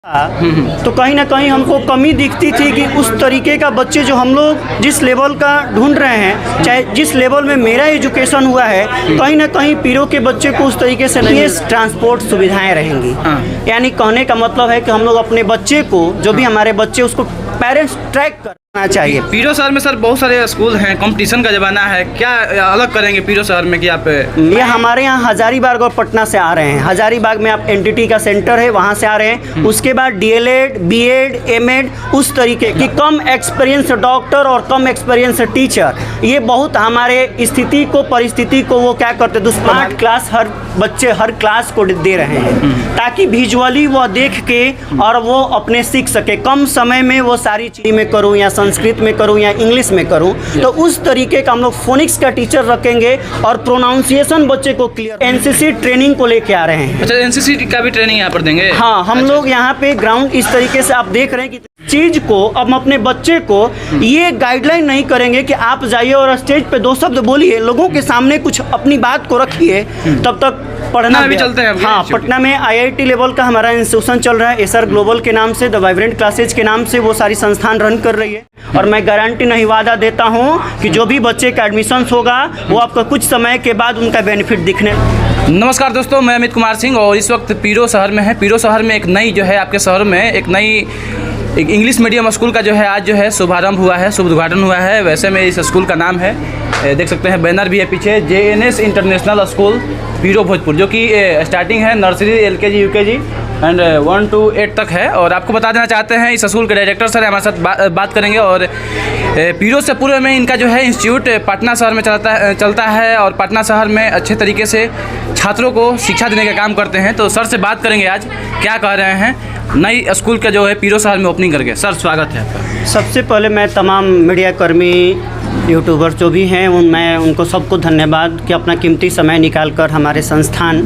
तो कहीं ना कहीं हमको कमी दिखती थी कि उस तरीके का बच्चे जो हम लोग जिस लेवल का ढूंढ रहे हैं, चाहे जिस लेवल में मेरा एजुकेशन हुआ है, कहीं ना कहीं पीरो के बच्चे को उस तरीके से नहीं ट्रांसपोर्ट सुविधाएं रहेंगी। यानी कहने का मतलब है कि हम लोग अपने बच्चे को, जो भी हमारे बच्चे, उसको पेरेंट्स ट्रैक करना चाहिए। पीरो शहर में सर बहुत सारे स्कूल हैं, कंपटीशन का ज़माना है, क्या अलग करेंगे पीरो शहर में कि आप? ये हमारे यहाँ हजारीबाग और पटना से आ रहे हैं। हजारीबाग में आप एनटीटी का सेंटर है, वहाँ से आ रहे हैं। उसके बाद डीएलएड, बीएड, एमएड, उस तरीके की कम एक्सपीरियंस डॉक्टर और कम एक्सपीरियंस टीचर, ये बहुत हमारे स्थिति को, परिस्थिति को वो क्या करते, स्मार्ट क्लास हर बच्चे हर क्लास को दे रहे हैं, ताकि विजुअली वो देख के और वो अपने सीख सके। कम समय में वो सारी चीज़ में करूँ, या संस्कृत में करूँ या इंग्लिश में करूँ, तो उस तरीके का हम लोग फोनिक्स का टीचर रखेंगे और प्रोनाउंसिएशन बच्चे को क्लियर। एनसीसी ट्रेनिंग को लेके आ रहे हैं। अच्छा, एनसीसी का भी ट्रेनिंग यहाँ पर देंगे? हाँ, हम लोग यहाँ पे ग्राउंड इस तरीके से आप देख रहे हैं कि चीज को, अब अपने बच्चे को ये गाइडलाइन नहीं करेंगे कि आप जाइए और स्टेज पे 2 शब्द बोलिए, लोगों के सामने कुछ अपनी बात को रखिए, तब तक पढ़ना भी चलते हैं। हाँ, पटना में आईआईटी लेवल का हमारा इंस्टीट्यूशन चल रहा है, एसआर ग्लोबल के नाम से, द वाइब्रेंट क्लासेज के नाम से वो सारी संस्थान रन कर रही है। और मैं गारंटी नहीं, वादा देता हूँ कि जो भी बच्चे का एडमिशन होगा वो आपको कुछ समय के बाद उनका बेनिफिट दिखने। नमस्कार दोस्तों, मैं अमित कुमार सिंह और इस वक्त पीरो शहर में है। पीरो शहर में एक नई जो है, आपके शहर में एक इंग्लिश मीडियम स्कूल का जो है आज जो है शुभारंभ हुआ है, शुभ उद्घाटन हुआ है। वैसे में इस स्कूल का नाम है, देख सकते हैं बैनर भी है पीछे, जेएनएस इंटरनेशनल स्कूल पीरो भोजपुर, जो कि स्टार्टिंग है nursery, LKG, UKG and 1 to 8 तक है। और आपको बता देना चाहते हैं इस स्कूल के डायरेक्टर सर हमारे साथ बात करेंगे। और पीरो से पूर्व में इनका जो है इंस्टीट्यूट पटना शहर में चलता है और पटना शहर में अच्छे तरीके से छात्रों को शिक्षा देने का काम करते हैं। तो सर से बात करेंगे आज, क्या कह रहे हैं नई स्कूल का जो है पीरो शहर में ओपनिंग करके। सर स्वागत है आपका। सबसे पहले मैं तमाम मीडिया कर्मी, यूट्यूबर जो भी हैं, मैं उनको सबको धन्यवाद कि अपना कीमती समय निकालकर हमारे संस्थान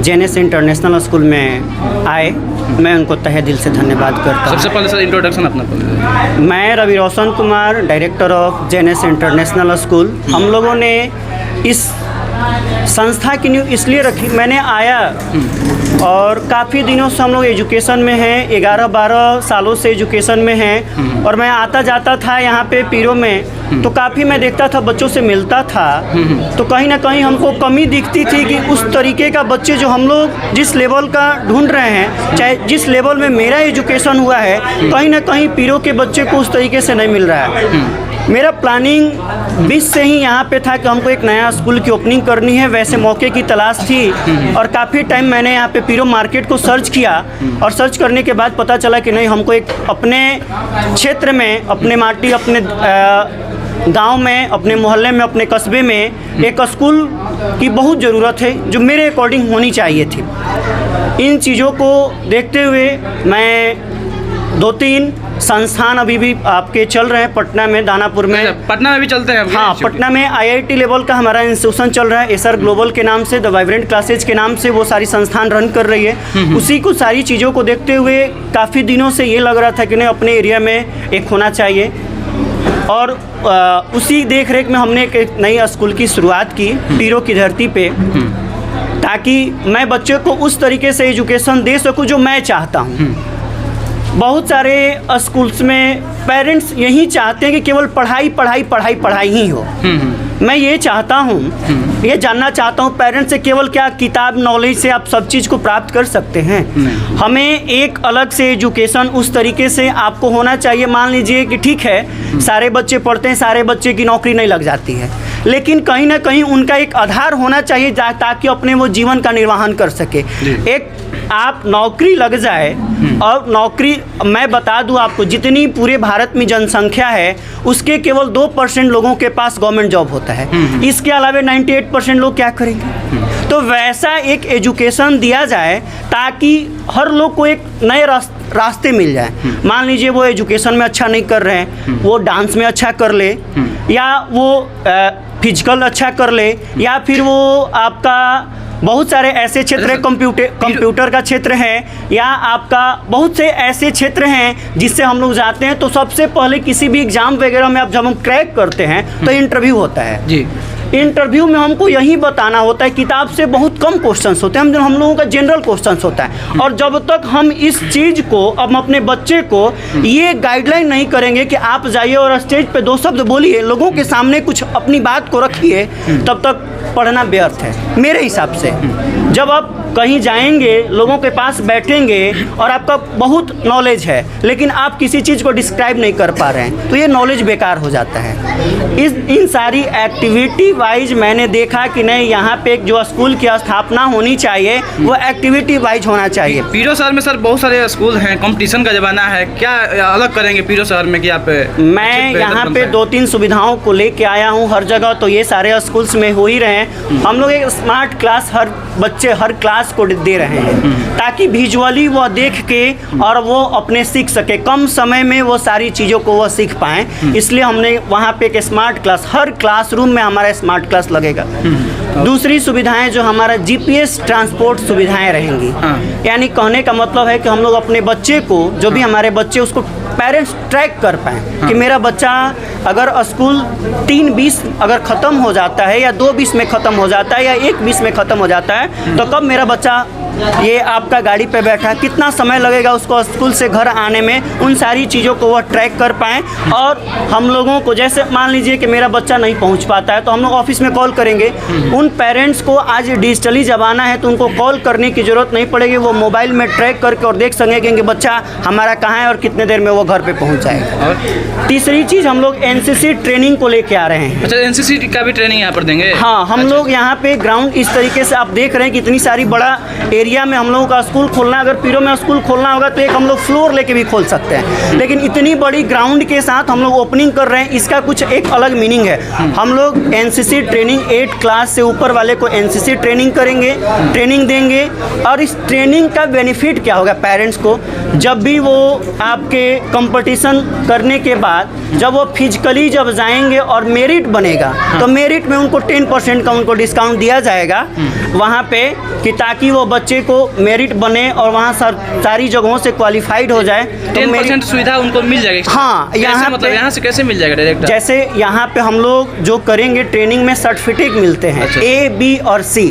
जेएनएस इंटरनेशनल स्कूल में आए। मैं उनको तहे दिल से धन्यवाद करता हूँ। सबसे पहले सर इंट्रोडक्शन अपना। मैं Ravi Roshan Kumar, director of JNS international school. हम लोगों ने इस संस्था की न्यू इसलिए रखी, मैंने आया और काफ़ी दिनों से हम लोग एजुकेशन में हैं, 11-12 सालों से एजुकेशन में हैं। और मैं आता जाता था यहाँ पे पीरो में, तो काफ़ी मैं देखता था, बच्चों से मिलता था, तो कहीं ना कहीं हमको कमी दिखती थी कि उस तरीके का बच्चे जो हम लोग जिस लेवल का ढूंढ रहे हैं, चाहे जिस लेवल में मेरा एजुकेशन हुआ है, कहीं ना कहीं पीरो के बच्चे को उस तरीके से नहीं मिल रहा है। मेरा प्लानिंग 20 से ही यहाँ पे था कि हमको एक नया स्कूल की ओपनिंग करनी है। वैसे मौके की तलाश थी और काफ़ी टाइम मैंने यहाँ पे पीरो मार्केट को सर्च किया, और सर्च करने के बाद पता चला कि नहीं, हमको एक अपने क्षेत्र में, अपने माटी, अपने गांव में, अपने मोहल्ले में, अपने कस्बे में एक स्कूल की बहुत ज़रूरत है, जो मेरे अकॉर्डिंग होनी चाहिए थी। इन चीज़ों को देखते हुए मैं 2-3 संस्थान अभी भी आपके चल रहे हैं पटना में, दानापुर में। पटना में भी चलते हैं? हाँ, पटना में आईआईटी लेवल का हमारा इंस्टीट्यूशन चल रहा है, एसआर ग्लोबल के नाम से, द वाइब्रेंट क्लासेज के नाम से वो सारी संस्थान रन कर रही है। उसी को, सारी चीज़ों को देखते हुए काफ़ी दिनों से ये लग रहा था कि नहीं, अपने एरिया में एक होना चाहिए। और उसी देख रेख में हमने एक नई स्कूल की शुरुआत की पीरो की धरती पे, ताकि मैं बच्चे को उस तरीके से एजुकेशन दे सकूँ जो मैं चाहता हूँ। बहुत सारे स्कूल्स में पेरेंट्स यही चाहते हैं कि केवल पढ़ाई पढ़ाई पढ़ाई पढ़ाई ही हो। मैं ये चाहता हूँ, ये जानना चाहता हूँ पेरेंट्स से, केवल क्या किताब नॉलेज से आप सब चीज़ को प्राप्त कर सकते हैं? हमें एक अलग से एजुकेशन उस तरीके से आपको होना चाहिए। मान लीजिए कि ठीक है, सारे बच्चे पढ़ते हैं, सारे बच्चे की नौकरी नहीं लग जाती है, लेकिन कहीं ना कहीं उनका एक आधार होना चाहिए ताकि अपने वो जीवन का निर्वहन कर सके। एक आप नौकरी लग जाए, और नौकरी, मैं बता दूं आपको, जितनी पूरे भारत में जनसंख्या है उसके केवल 2% लोगों के पास गवर्नमेंट जॉब होता है। इसके अलावा 98% लोग क्या करेंगे? तो वैसा एक एजुकेशन दिया जाए ताकि हर लोग को एक नए रास्ते मिल जाए। मान लीजिए वो एजुकेशन में अच्छा नहीं कर रहे हैं, वो डांस में अच्छा कर ले, या वो फिजिकल अच्छा कर ले, या फिर वो आपका बहुत सारे ऐसे क्षेत्र हैं, कंप्यूटर का क्षेत्र है, या आपका बहुत से ऐसे क्षेत्र हैं जिससे हम लोग जाते हैं। तो सबसे पहले किसी भी एग्ज़ाम वगैरह में आप जब हम क्रैक करते हैं तो इंटरव्यू होता है जी। इंटरव्यू में हमको यही बताना होता है, किताब से बहुत कम क्वेश्चंस होते हैं, हम लोगों का जनरल क्वेश्चंस होता है। और जब तक हम इस चीज़ को अब अपने बच्चे को ये गाइडलाइन नहीं करेंगे कि आप जाइए और स्टेज पे 2 शब्द बोलिए, लोगों के सामने कुछ अपनी बात को रखिए, तब तक पढ़ना व्यर्थ है मेरे हिसाब से। जब आप कहीं जाएंगे, लोगों के पास बैठेंगे और आपका बहुत नॉलेज है लेकिन आप किसी चीज़ को डिस्क्राइब नहीं कर पा रहे हैं, तो ये नॉलेज बेकार हो जाता है। इन सारी एक्टिविटी वाइज मैंने देखा कि नहीं, यहाँ पे एक जो स्कूल की स्थापना होनी चाहिए वो एक्टिविटी वाइज होना चाहिए। पीरो शहर में सर बहुत सारे स्कूल हैं, कंपटीशन का ज़माना है, क्या अलग करेंगे पीरो शहर में कि आप? मैं यहाँ पे 2-3 सुविधाओं को लेके आया हूँ हर जगह, तो ये सारे स्कूल्स में हो ही रहे हैं। हम लोग एक स्मार्ट क्लास हर बच्चे हर क्लास को दे रहे हैं ताकि विजुअली वो देख के और वो अपने सीख सके, कम समय में वो सारी चीज़ों को वो सीख पाएँ। इसलिए हमने वहाँ पे एक स्मार्ट क्लास, हर क्लासरूम में हमारा स्मार्ट क्लास लगेगा। दूसरी सुविधाएं जो हमारा जीपीएस ट्रांसपोर्ट सुविधाएं रहेंगी, यानी कहने का मतलब है कि हम लोग अपने बच्चे को, जो भी हमारे बच्चे, उसको पेरेंट्स ट्रैक कर पाएँ कि मेरा बच्चा अगर स्कूल 3:20 अगर ख़त्म हो जाता है या 2:20 में ख़त्म हो जाता है या 1:20 में ख़त्म हो जाता है, तो कब मेरा बच्चा ये आपका गाड़ी पे बैठा, कितना समय लगेगा उसको स्कूल से घर आने में, उन सारी चीज़ों को वह ट्रैक कर पाएँ। और हम लोगों को, जैसे मान लीजिए कि मेरा बच्चा नहीं पहुंच पाता है तो हम लोग ऑफिस में कॉल करेंगे। उन पेरेंट्स को आज डिजिटली ज़माना है तो उनको कॉल करने की ज़रूरत नहीं पड़ेगी, वो मोबाइल में ट्रैक करके और देख सकेंगे कि बच्चा हमारा कहाँ है और कितने देर में वो घर पर पहुँच जाएगा। तीसरी चीज़, हम लोग एनसीसी ट्रेनिंग को लेके आ रहे हैं। अच्छा, एनसीसी का भी ट्रेनिंग यहाँ पर देंगे? हाँ, हम लोग यहाँ पे ग्राउंड इस तरीके से आप देख रहे हैं कि इतनी सारी बड़ा एरिया में हम लोगों का स्कूल खोलना, अगर पीरो में स्कूल खोलना होगा तो एक हम लोग फ्लोर लेके भी खोल सकते हैं, लेकिन इतनी बड़ी ग्राउंड के साथ हम लोग ओपनिंग कर रहे हैं, इसका कुछ एक अलग मीनिंग है। हम लोग एनसीसी ट्रेनिंग 8 क्लास से ऊपर वाले को एनसीसी ट्रेनिंग करेंगे, ट्रेनिंग देंगे। और इस ट्रेनिंग का बेनिफिट क्या होगा पेरेंट्स को, जब भी वो आपके कंपटीशन करने के बाद जब वो फिजिकली जब जाएंगे और मेरिट बनेगा तो मेरिट में उनको 10% का उनको डिस्काउंट दिया जाएगा वहाँ पे, कि ताकि वो बच्चे को मेरिट बने और वहाँ सारी जगहों से क्वालिफाइड हो जाए। 10% सुविधा उनको मिल जाएगी? हाँ, यहाँ मतलब यहाँ से कैसे मिल जाएगा डायरेक्ट? जैसे यहाँ पे हम लोग जो करेंगे ट्रेनिंग में सर्टिफिकेट मिलते हैं। अच्छा। A, B और C।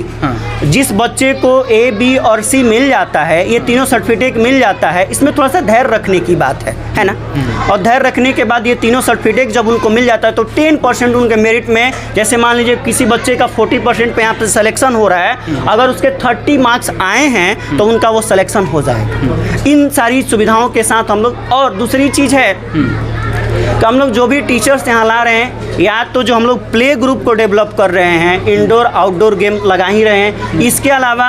जिस बच्चे को A, B और C मिल जाता है, ये तीनों सर्टिफिकेट मिल जाता है, इसमें थोड़ा सा धैर्य रखने की बात है ना। और धैर्य रखने के बाद ये तीनों सर्टिफिकेट जब उनको मिल जाता है तो 10% उनके मेरिट में, जैसे मान लीजिए किसी बच्चे का 40% पे यहाँ पे सिलेक्शन हो रहा है, अगर उसके 30 मार्क्स आए हैं तो उनका वो सिलेक्शन हो जाएगा। इन सारी सुविधाओं के साथ हम लोग, और दूसरी चीज़ है कि हम लोग जो भी टीचर्स यहाँ ला रहे हैं, या तो जो हम लोग प्ले ग्रुप को डेवलप कर रहे हैं, इंडोर आउटडोर गेम लगा ही रहे हैं, इसके अलावा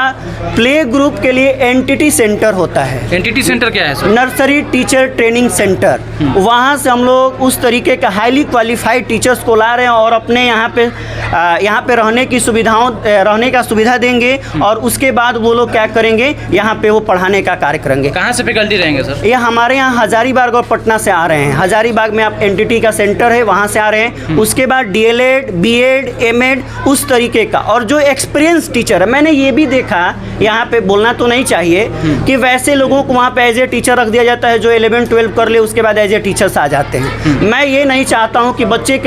प्ले ग्रुप के लिए एनटीटी सेंटर होता है। एनटीटी सेंटर क्या है sir? Nursery teacher training centre. वहाँ से हम लोग उस तरीके का हाईली क्वालिफाइड टीचर्स को ला रहे हैं और अपने यहाँ पे रहने का सुविधा देंगे, और उसके बाद वो लोग क्या करेंगे, यहाँ पे वो पढ़ाने का कार्य करेंगे। कहाँ से फैकल्टी रहेंगे सर? ये हमारे यहाँ हजारीबाग और पटना से आ रहे हैं। हजारीबाग में आप एनटीटी का सेंटर है, वहाँ से आ रहे हैं। उसके बाद डीएलएड, बीएड, एमएड, उस तरीके का। और जो एक्सपीरियंस टीचर है, मैंने ये भी देखा, यहाँ पे बोलना तो नहीं चाहिए कि वैसे लोगों को वहाँ पे एज ए टीचर रख दिया जाता है जो 11-12 कर ले, उसके बाद एज ए टीचर्स आ जाते हैं। मैं ये नहीं चाहता हूँ कि बच्चे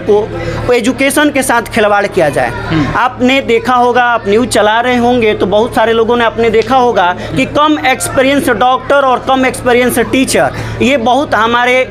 को एजुकेशन के साथ खिलवाड़ किया जाए। आपने देखा होगा, आप न्यूज़ चला रहे होंगे तो बहुत सारे लोगों ने आपने देखा होगा कि कम एक्सपीरियंस डॉक्टर और कम एक्सपीरियंस टीचर, ये बहुत हमारे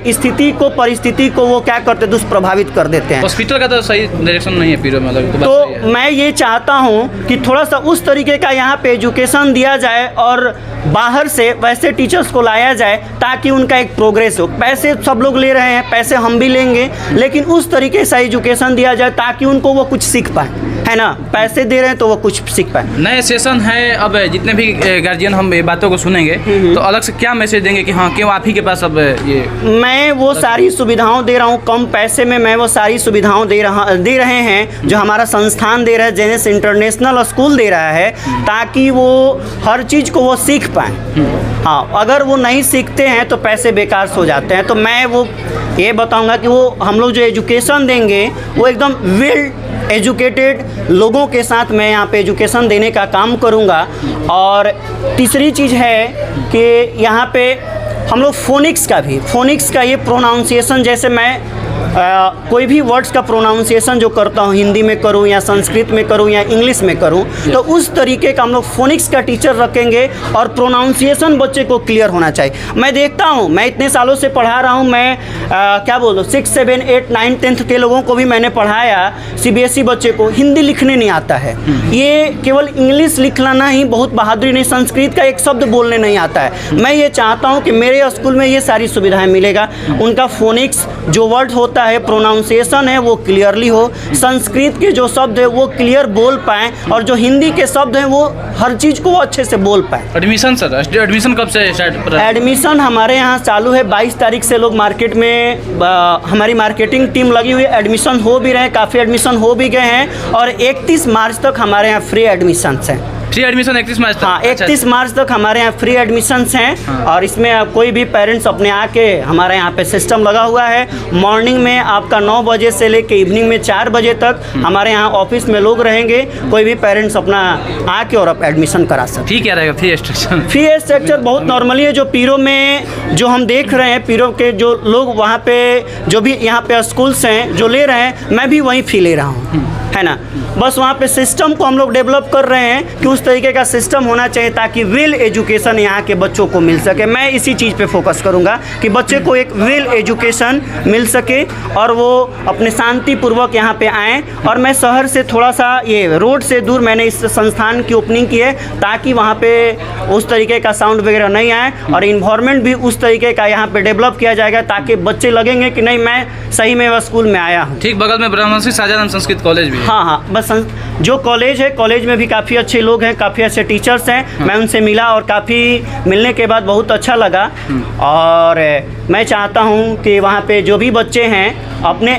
परिस्थिति को वो क्या करते, दुष्प्रभावित कर देते हैं। हॉस्पिटल का तो सही डायरेक्शन नहीं है पीरो में, तो मैं ये चाहता हूँ कि थोड़ा सा उस तरीके का यहाँ पे एजुकेशन दिया जाए और बाहर से वैसे टीचर्स को लाया जाए ताकि उनका एक प्रोग्रेस हो। पैसे सब लोग ले रहे हैं, पैसे हम भी लेंगे, लेकिन उस तरीके से एजुकेशन दिया जाए ताकि उनको वो कुछ सीख पाए, है ना। पैसे दे रहे हैं तो वो कुछ सीख पाए। नए सेशन है, अब जितने भी गार्जियन हम ये बातों को सुनेंगे तो अलग से क्या मैसेज देंगे कि हाँ क्यों आप ही के पास अब ये? मैं वो सारी सुविधाओं दे रहा हूँ, कम पैसे में मैं वो सारी सुविधाओं दे रहे हैं जो हमारा संस्थान दे रहा है, जेनेस इंटरनेशनल स्कूल दे रहा है, ताकि वो हर चीज़ को वो सीख पाएँ। हाँ, अगर वो नहीं सीखते हैं तो पैसे बेकार हो जाते हैं। तो मैं वो ये बताऊँगा कि वो हम लोग जो एजुकेशन देंगे वो एकदम वेल एजुकेटेड लोगों के साथ मैं यहाँ पे एजुकेशन देने का काम करूँगा। और तीसरी चीज़ है कि यहाँ पे हम लोग फोनिक्स का ये प्रोनाउंसिएशन, जैसे मैं कोई भी वर्ड्स का प्रोनाउंसिएशन जो करता हूँ, हिंदी में करूँ या संस्कृत में करूँ या इंग्लिश में करूँ, तो उस तरीके का हम लोग फोनिक्स का टीचर रखेंगे और प्रोनाउंसिएशन बच्चे को क्लियर होना चाहिए। मैं देखता हूँ, मैं इतने सालों से पढ़ा रहा हूँ, मैं क्या बोलूँ 6, 7, 8, 9, 10th के लोगों को भी मैंने पढ़ाया। CBSE बच्चे को हिंदी लिखने नहीं आता है, ये केवल इंग्लिश लिखना ही बहुत बहादुरी नहीं, संस्कृत का एक शब्द बोलने नहीं आता है। मैं ये चाहता हूँ कि मेरे स्कूल में ये सारी सुविधाएं मिलेगा, उनका फोनिक्स जो वर्ड होता है, प्रोनाउंसिएशन है वो क्लियरली हो, संस्कृत के जो शब्द है वो क्लियर बोल पाएँ, और जो हिंदी के शब्द हैं वो हर चीज़ को अच्छे से बोल पाएँ। एडमिशन सर, एडमिशन कब से स्टार्ट? एडमिशन हमारे यहाँ चालू है, 22 तारीख से लोग मार्केट में हमारी मार्केटिंग टीम लगी हुई है, एडमिशन हो भी रहे हैं, काफ़ी एडमिशन हो भी गए हैं, और 31 मार्च तक हमारे यहाँ फ्री एडमिशन्स हैं। फ्री एडमिशन 31 मार्च तक? हाँ, 31 मार्च तक हमारे यहाँ फ्री एडमिशन्स हैं। हाँ। और इसमें कोई भी पेरेंट्स अपने आके, हमारे यहाँ पे सिस्टम लगा हुआ है, मॉर्निंग में आपका 9 बजे से लेके इवनिंग में 4 बजे तक हमारे यहाँ ऑफिस में लोग रहेंगे, कोई भी पेरेंट्स अपना आके और आप एडमिशन करा सकते। फी क्या रहेगा? Fee structure? फी स्ट्रक्चर बहुत नॉर्मली है, जो पीरो में जो हम देख रहे हैं, पीरो के जो लोग वहाँ पे जो भी यहाँ पे स्कूल्स हैं जो ले रहे हैं, मैं भी वहीं फ़ी ले रहा हूँ, है ना। बस वहाँ पे सिस्टम को हम लोग डेवलप कर रहे हैं कि उस तरीके का सिस्टम होना चाहिए ताकि वेल एजुकेशन यहाँ के बच्चों को मिल सके। मैं इसी चीज़ पे फोकस करूँगा कि बच्चे को एक वेल एजुकेशन मिल सके और वो अपने शांतिपूर्वक यहाँ पे आएँ। और मैं शहर से थोड़ा सा ये रोड से दूर मैंने इस संस्थान की ओपनिंग की है ताकि वहाँ पे उस तरीके का साउंड वगैरह नहीं आए, और इन्वायरमेंट भी उस तरीके का यहाँ पे डेवलप किया जाएगा ताकि बच्चे लगेंगे कि नहीं मैं सही में वह स्कूल में आया हूँ। ठीक बगल में ब्रह्मश्री शाहजहां संस्कृत कॉलेज भी है। हाँ, बस जो कॉलेज है, कॉलेज में भी काफ़ी अच्छे लोग हैं, काफ़ी अच्छे टीचर्स हैं। मैं उनसे मिला और काफ़ी मिलने के बाद बहुत अच्छा लगा। और मैं चाहता हूँ कि वहाँ पे जो भी बच्चे हैं, अपने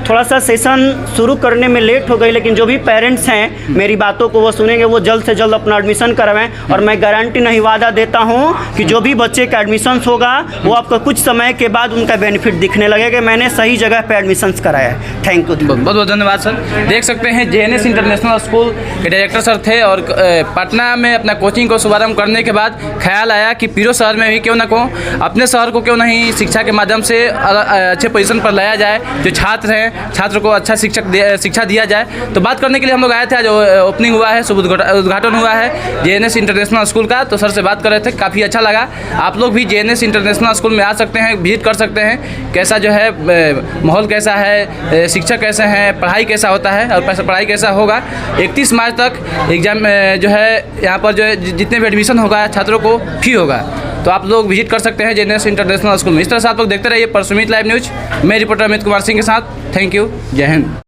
थोड़ा सा सेशन शुरू करने में लेट हो गई, लेकिन जो भी पेरेंट्स हैं मेरी बातों को वो सुनेंगे, वो जल्द से जल्द अपना एडमिशन करवाएं। और मैं गारंटी नहीं वादा देता हूँ कि जो भी बच्चे का एडमिशन होगा वो आपको कुछ समय के बाद उनका बेनिफिट दिखने लगेगा। मैंने सही जगह पे एडमिशन कराया है। Thank you. बहुत बहुत धन्यवाद सर। देख सकते हैं JNS इंटरनेशनल स्कूल के डायरेक्टर सर थे, और पटना में अपना कोचिंग को शुभारंभ करने के बाद ख्याल आया कि पीरो शहर में भी क्यों ना अपने शहर को क्यों नहीं शिक्षा के माध्यम से अच्छे पोजीशन पर लाया जाए, जो छात्र हैं छात्र को अच्छा शिक्षा दिया जाए। तो बात करने के लिए हम लोग आए थे, आज ओपनिंग हुआ है, शुभ उद्घाटन हुआ है JNS इंटरनेशनल स्कूल का। तो सर से बात कर रहे थे, काफ़ी अच्छा लगा। आप लोग भी JNS इंटरनेशनल स्कूल में आ सकते हैं, विजिट कर सकते हैं, कैसा जो है माहौल कैसा है, शिक्षक कैसे हैं, पढ़ाई कैसा होता है और पढ़ाई कैसा होगा। 31 मार्च तक एग्जाम जो है यहाँ पर जो है जितने भी एडमिशन होगा छात्रों को फ्री होगा। तो आप लोग विजिट कर सकते हैं JNS इंटरनेशनल स्कूल में। इस तरह से आप लोग देखते रहिए परसुमित लाइव न्यूज। मैं रिपोर्टर अमित कुमार सिंह के साथ। Thank you. जय हिंद।